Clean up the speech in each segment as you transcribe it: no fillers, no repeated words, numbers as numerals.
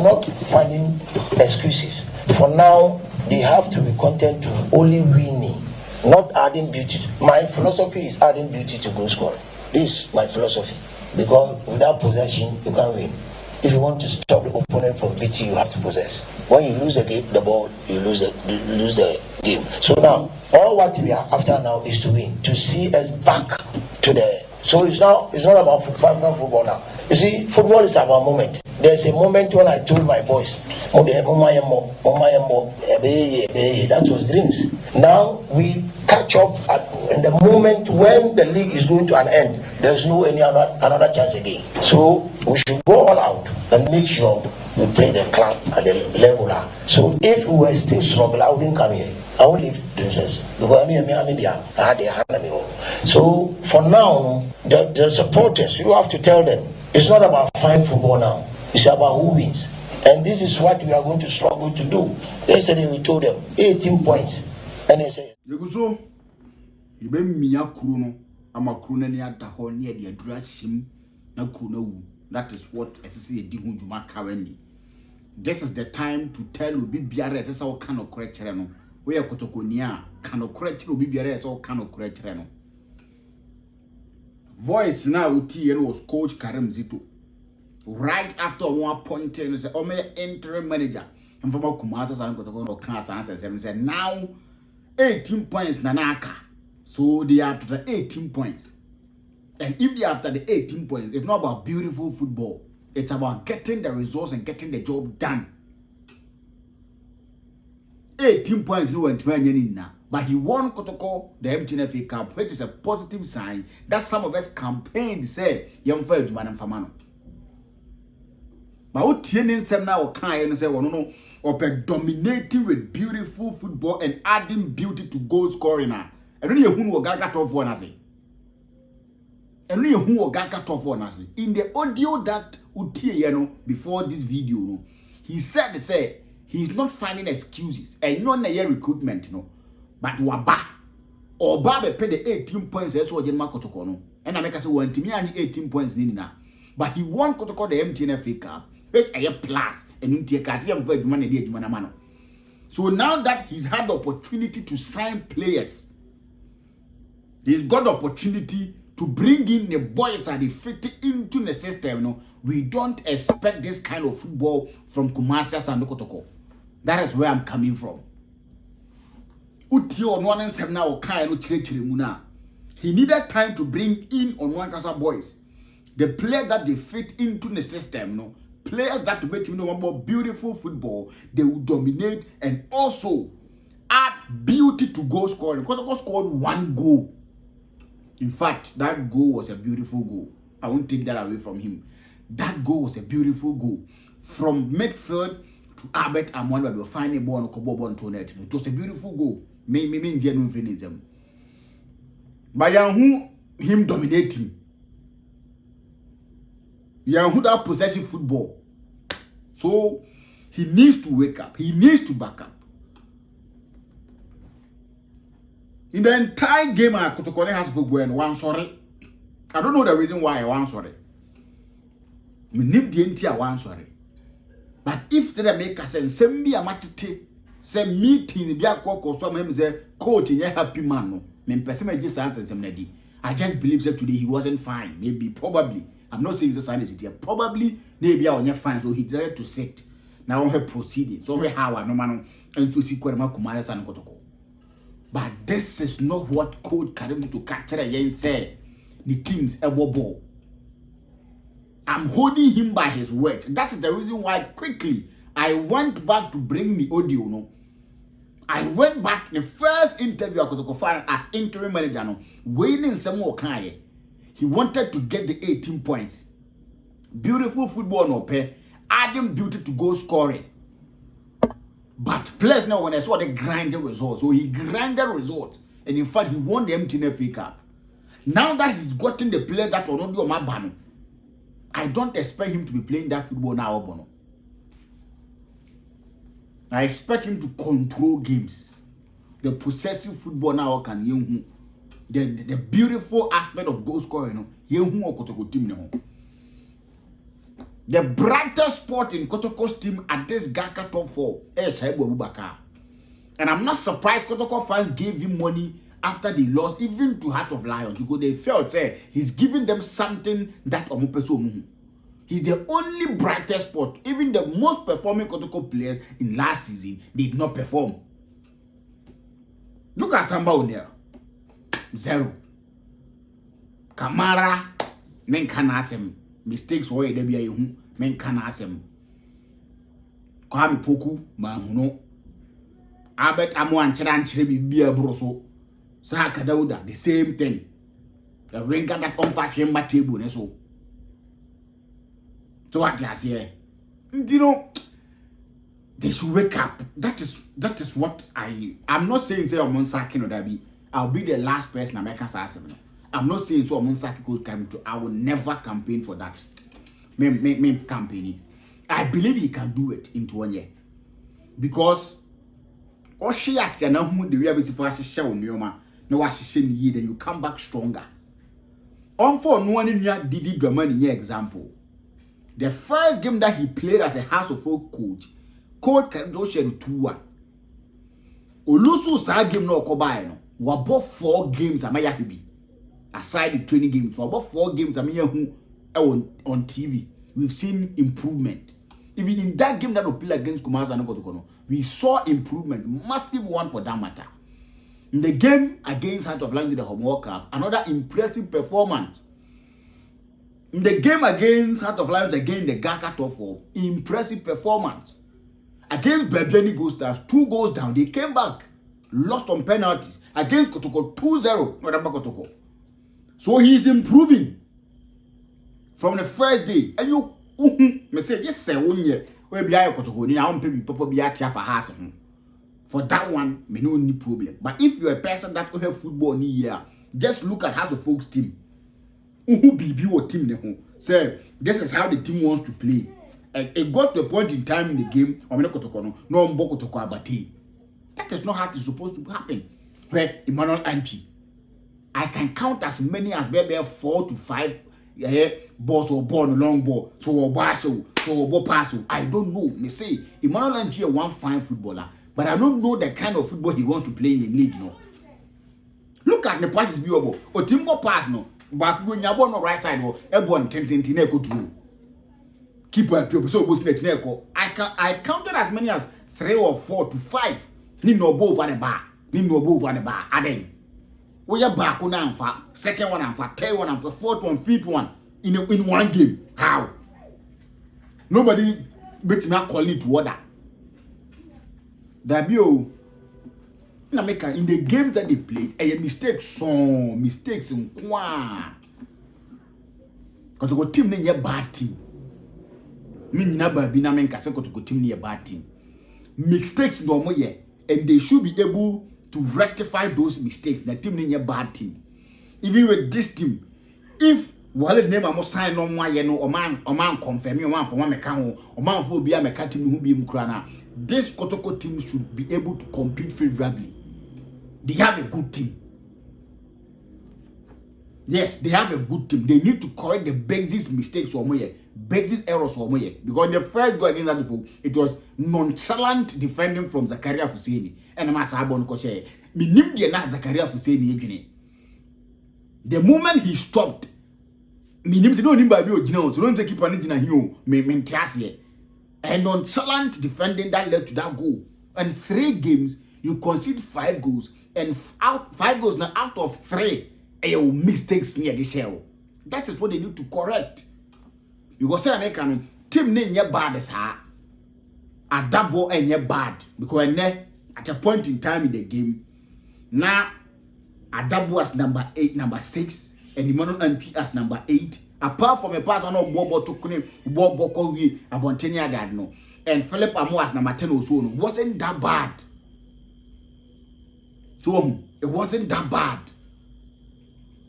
not finding excuses. For now, they have to be content to only winning, not adding beauty. My philosophy is adding beauty to goal scoring. This is my philosophy. Because without possession, you can't win. If you want to stop the opponent from beating, you have to possess. When you lose the ball, you lose the game. So now, all what we are after now is to win, to see us back to the. So it's not about football now. You see, football is about moment. There's a moment when I told my boys, that was dreams. Now we catch up in the moment when the league is going to an end. There's no any another chance again. So we should go all out and make sure we play the club at the level. So if we were still struggling, I wouldn't come here. I won't leave this because I had their hand. So for now, the supporters, you have to tell them it's not about fine football now. It's about who wins. And this is what we are going to struggle to do. Yesterday we told them 18 points. And they say, that is what SSC did currently. This is the time to tell Ubi Biares all kind of correct channel. We are Kotoko near kind of correct Ubi Biares all kind of correct channel. Voice now TN was coach Karim Zito. Right after one point and said, "Oh, my interim manager." And from Kumasa and Kotoko or Kasa answers and said, "Now 18 points Nanaka." So they are after the 18 points. And if they are after the 18 points, it's not about beautiful football. It's about getting the results and getting the job done. 18 points no went now. But he won Kotoko, the MTNFA Cup, which is a positive sign that some of us campaigned say young Fed man and Famano. But what Tianin Sem now kind say, well, no, or dominating with beautiful football and adding beauty to goal scoring. I don't know who will get off one as it. And who will get off one as it. In the audio that Utie, before this video, he said, he's not finding excuses and not a recruitment, but waba or Baba paid the 18 points. That's what Jenma Kotoko. And I make us want to me and 18 points nina. But he won Kotoko the MTNFA Cup. A plus and money. So now that he's had the opportunity to sign players, he's got the opportunity to bring in the boys and they fit into the system. We don't expect this kind of football from Kumasi and Kotoko. That is where I'm coming from. He needed time to bring in on one Kasa boys. The players that they fit into the system, players that make more beautiful football, they will dominate and also add beauty to goal scoring. Kotoko scored 1 goal. In fact, that goal was a beautiful goal. I won't take that away from him. That goal was a beautiful goal. From midfield to Albert Amwan, where we find a ball on Kobo to net. It was a beautiful goal. But him dominating. Who that possessive football. So he needs to wake up. He needs to back up. In the entire game, Kotoko has football and one sorry. I don't know the reason why I want sorry. Me name the entire one sorry. But if they make us send me a matite, send meeting be a cock or some say coach in a happy man. No, me person just answers him. I just believe that today he wasn't fine. Maybe, probably. I'm not saying the sign is here. Probably, maybe I was fine, so he decided to sit. Now on her proceedings, so how I no man and to see Kwerema Kumaya and Kotoko. But this is not what Coach Karim to capture again say. The team's a ball. I'm holding him by his word. That is the reason why quickly I went back to bring the audio. I went back the first interview I could find as interim manager. Winning some more kind. He wanted to get the 18 points. Beautiful football no pay. Adding beauty to goal scoring. But players now when I saw the grinded results. So he grinded results. And in fact, he won the MTNFA Cup. Now that he's gotten the player that will not do my banner, I don't expect him to be playing that football now, Bono. I expect him to control games. The possessive football now can you the beautiful aspect of goal scoring, you or Kotoko team. The brightest spot in Kotoko's team at this Gaka top 4 is Shaibu Abubakar. And I'm not surprised Kotoko fans gave him money after they lost, even to Heart of Lions, because they felt he's giving them something that Omupeso. He's the only brightest spot. Even the most performing Kotoko players in last season did not perform. Look at Samba O'Neal. 0. Kamara, men kanasem. Mistakes were there be men kanasem. Kwame Poku, Mahuno. Albert Amwan Chiran Chiribi Bia Broso. Saka Dauda, the same thing. The winger that on fashion my table, so. So what I say? You know, they should wake up. That is what I'm not saying say I'm on sacking or that be. I'll be the last person American assassin. I'm not saying so I'm on sacking could come to. I will never campaign for that. Me campaigning. I believe he can do it into 1 year. Because or she has na who the way be for she on Yoma. No what she say ye then you come back stronger. On for no one in your Didi Draman in your example. The first game that he played as a House of Folk coach can do share 2-1. Olusu sa game no okoba no. We bought 4 games amaya be. Aside the 20 games, we bought 4 games amaya on TV. We've seen improvement. Even in that game that we played against Kumasi and Kotoko, we saw improvement, massive one for that matter. In the game against Heart of Lions in the Home World Cup, another impressive performance. In the game against Heart of Lions again the Gaka top 4, impressive performance. Against Belgian Ghost Stars, 2 goals down, they came back, lost on penalties. Against Kotoko 2-0, remember Kotoko. So he is improving from the first day. And you me say yes sir one year we be ayo Kotoko ni na on pay papa be atia for house. For that one, me no any problem. But if you're a person that have football ni year, just look at House of Folks team. Who be what team ne ho. Say this is how the team wants to play. And it got to a point in time in the game, or Kotoko no mboko to abati. That is not how it's supposed to happen. Where Emmanuel Anchi, I can count as many as maybe 4 to 5 balls or ball, long ball, so or basso, so or pass. I don't know. Me say Emmanuel Anchi one fine footballer, but I don't know the kind of football he wants to play in the league. No. Look at the passes viewable. Or Timbo pass no. But when you on the right side, or everyone 10 go through. Keep up your so I counted as many as 3 or 4 to 5. Ni no both on the bar. Ni no both on the bar. Aden. We are back on amfa. Second one amfa. Third one amfa. Fourth one. Fifth one. In one game. How? Nobody bet me call it to order. Dabio. Na make in the games that they play, mistakes in kwa. Because go team ne bad team. Me never be na menka say go team ne bad team. Mistakes no more ye, and they should be able to rectify those mistakes. The team ne bad team. Even with this team, if wale name amo sign no more ye no o man confirm o man for one meka ho o man for obi a meka team who be mkura na, this Kotoko team should be able to compete favorably. They have a good team. Yes, they have a good team. They need to correct the basic mistakes or more, basic errors or more. Because in the first goal against that before, it was nonchalant defending from Zakaria Fuseni. And I'm asabon koche. Minim dia na Zakaria Fuseni egine. The moment he stopped, minim se no nimba bi ogina so no take keep an gina hiu me mentiase. And nonchalant defending that led to that goal. And 3 games, you concede 5 goals. And 5 goals now out of 3 mistakes near the shell. That is what they need to correct. You go say American team name bad as her. A double and bad because at a point in time in the game now a double as number 8, number 6, and Emmanuel MP as number 8. Apart from a part of no Bobo to Bobo Kowi Abontenia that no, and Philip Amo as number 10 or so wasn't that bad. So it wasn't that bad.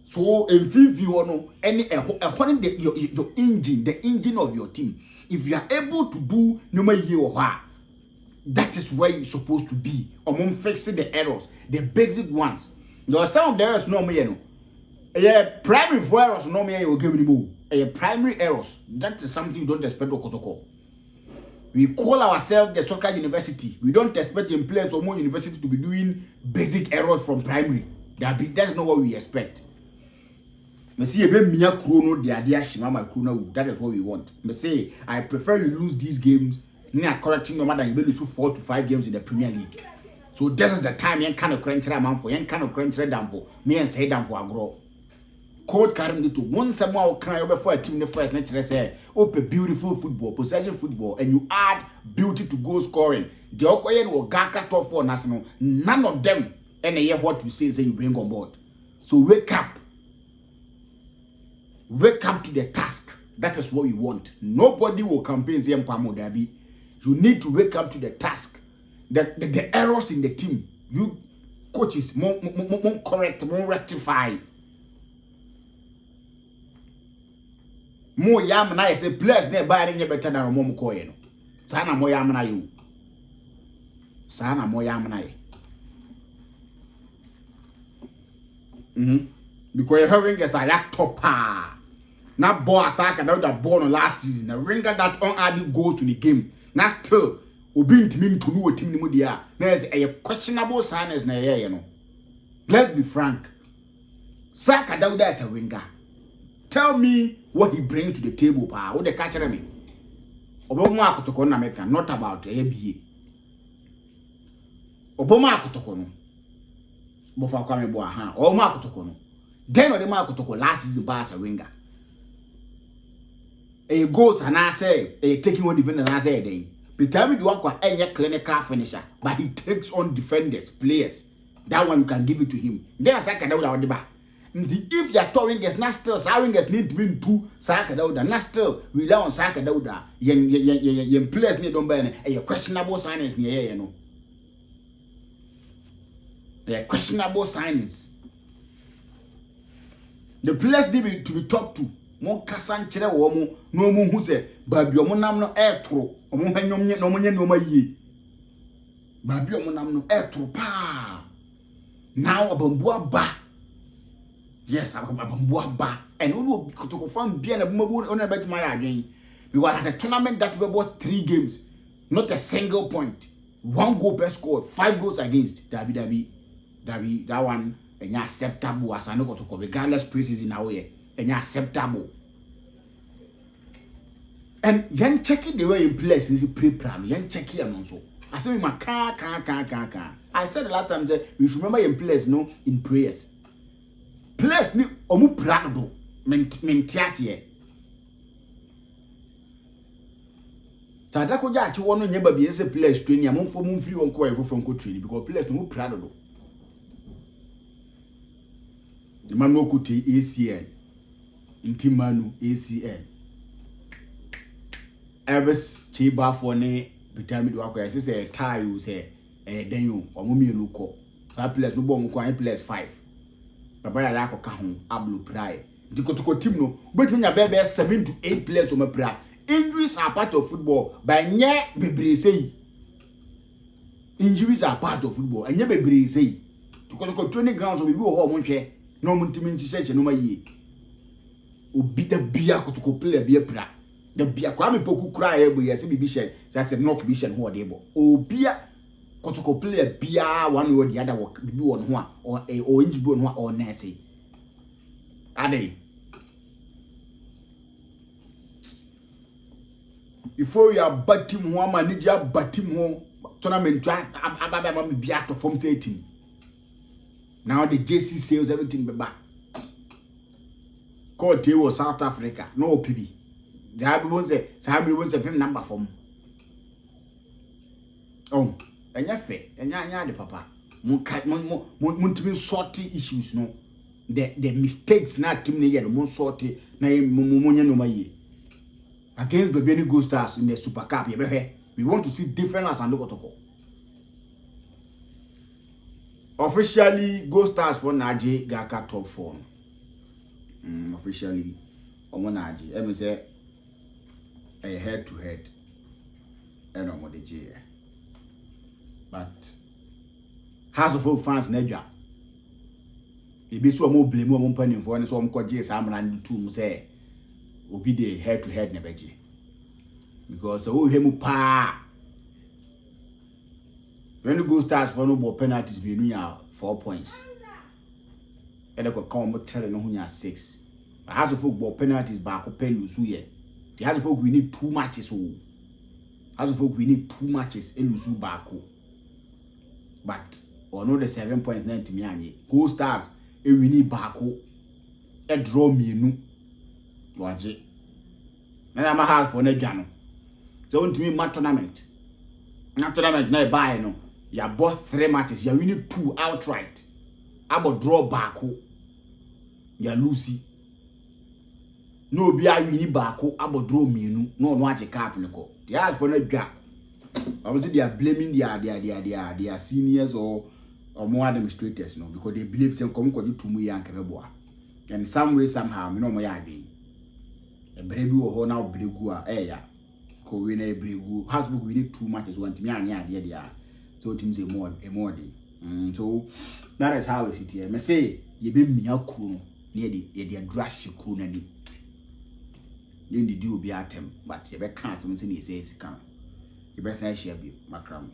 So if you know any your engine, the engine of your team, if you are able to do no year or that is where you're supposed to be. Among fixing the errors, the basic ones. There are some errors no more, yeah, primary errors no more you give me more. primary errors. That is something you don't expect of Kotoko. We call ourselves the soccer university. We don't expect in players or more university to be doing basic errors from primary. That's not what we expect. That is what we want. I prefer you lose these games. Correcting no matter you lose 4 to 5 games in the Premier League. So this is the time you kind of crunch down for, you kind of crunch down for me and say down for a grow. Coach carrying it to one somehow can before a team the first nature say open beautiful football, possession football, and you add beauty to goal scoring. The Okoyen or Gaka top 4 national, none of them any hear what you say you bring on board. So wake up. Wake up to the task. That is what we want. Nobody will campaign Zimpamo Dabi. You need to wake up to the task. The errors in the team, you coaches more correct, more rectify. More yamana I say players nearby any better than Momo Koyeno. Sana more yamana you. Sana more yamana. Because you're having a laptop. Now boy Saka that was born last season. The ringer that on added goals to the game. Now still Obi to know what team dia. There's a questionable signs na you know. Let's be frank. Saka Dauda is a winger. Tell me what he brings to the table, pa. What the catcher me? Obama Kotoko na America, not about ABA. Obama Kotoko no. Bofa kwame bo aha. Obama Kotoko no. Then Obama Kotoko last season as a winger. A goes and I say a taking on defenders and I say day. But tell me the one any clinical finisher, but he takes on defenders, players. That one you can give it to him. Then I say Dauda Odiba. If you are towing us, not still, Sawingers need to mean 2 Saka Dauda, not still rely on Saka Dauda. Yen players need to burn a questionable signings near you know. A questionable signings. The players need to be talked to. Mon Cassan Chere Womo, no moon who say, Babio Monam no air tro, or Monhanyom no money no my ye. Babio Monam no air tro pa. Now a bambua ba. Yes, I'm a bambua ba. And we will to confirm being a mobile on a bet my again. Because at a tournament that we bought 3 games, not a single point. 1 goal per score, 5 goals against Dabi, that one, and acceptable as I know to regardless preseason away. And acceptable. And yen checking the way in place is a pre-plan. Yen checking and also. I said my car. I said the last time that we should remember in place, no, in prayers. Place ni omu prado mentiasie. Sadako ja chi wono nyeba bi ese place training amon fo mun free won ko e fo nko training because place no prado do. The man no kuti ACL. Intimanu ACL. Everest chiba for ne bitami do akwa say tie you say den you omomienu ko. That place no bon ko an place 5. Papa ya ko ka ho ablo prai. The Kotoko team no but me nya 7 to 8 players o ma pra. Injuries are part of football. By nye bebre say. Injuries are part of football. Anya bebre say. The Kotoko training grounds we be ho mo hwe. No mo ntimi nchiche no ma yi. Obi da bia Kotoko player bia pra. The bia kwa me poku kura ebo yesi bibi she. That's a knock bibi she ho de ebo. Obia Kotoko player bia one way or the other work bibi won ho or injury won ho or nurse. Ade. Before you are batting one manager batting ho tournament ababa me bia to form say team. Now the JC sales everything be back. Call Tewo South Africa, no PB. Sabi wants a film number from. Oh, and ya the papa. Mun sorty issues no. The mistakes not to me the most sorty na munya no maye. Against Babiani Gold Stars in the Super Cup, we want to see different as and Kotoko. Officially, Gold Stars for Naji Gaka top 4. Officially, Omonaji. Let me say a head to head. I don't know what the J. But House of Folk fans, Nedja. It be so more blame one penny for any so I'm called J. Sam and 2 say. obi the head to head nebeji because so him pa when the goal starts for no ball penalties be no 4 points and they come tell no hunya 6 as of football penalties back up lose here the as of we need 2 matches as of we need 2 matches e lose back but or no the 7 points 90 me anye goal stars e we need back e draw me nu waje and I'm a half for na dwano so want me match tournament na buy no you bought 3 matches you winning 2 outright about draw back you lose no be I winning back about draw me no watch a cap nko the half for na dwa obviously they are blaming their seniors or more administrators no because they believe them come ko to mu yan kebeboa and some way somehow me no mo ya dey e brebu o ho na bregu a ya ko we na bregu how to we need 2 matches want me anya ade dia so team say more day so that is how we sit here me say ye be mia kru no na ye de drash kru na ni ye ndi di obi atem but ye be can some say ye say sika ye be say share bi makram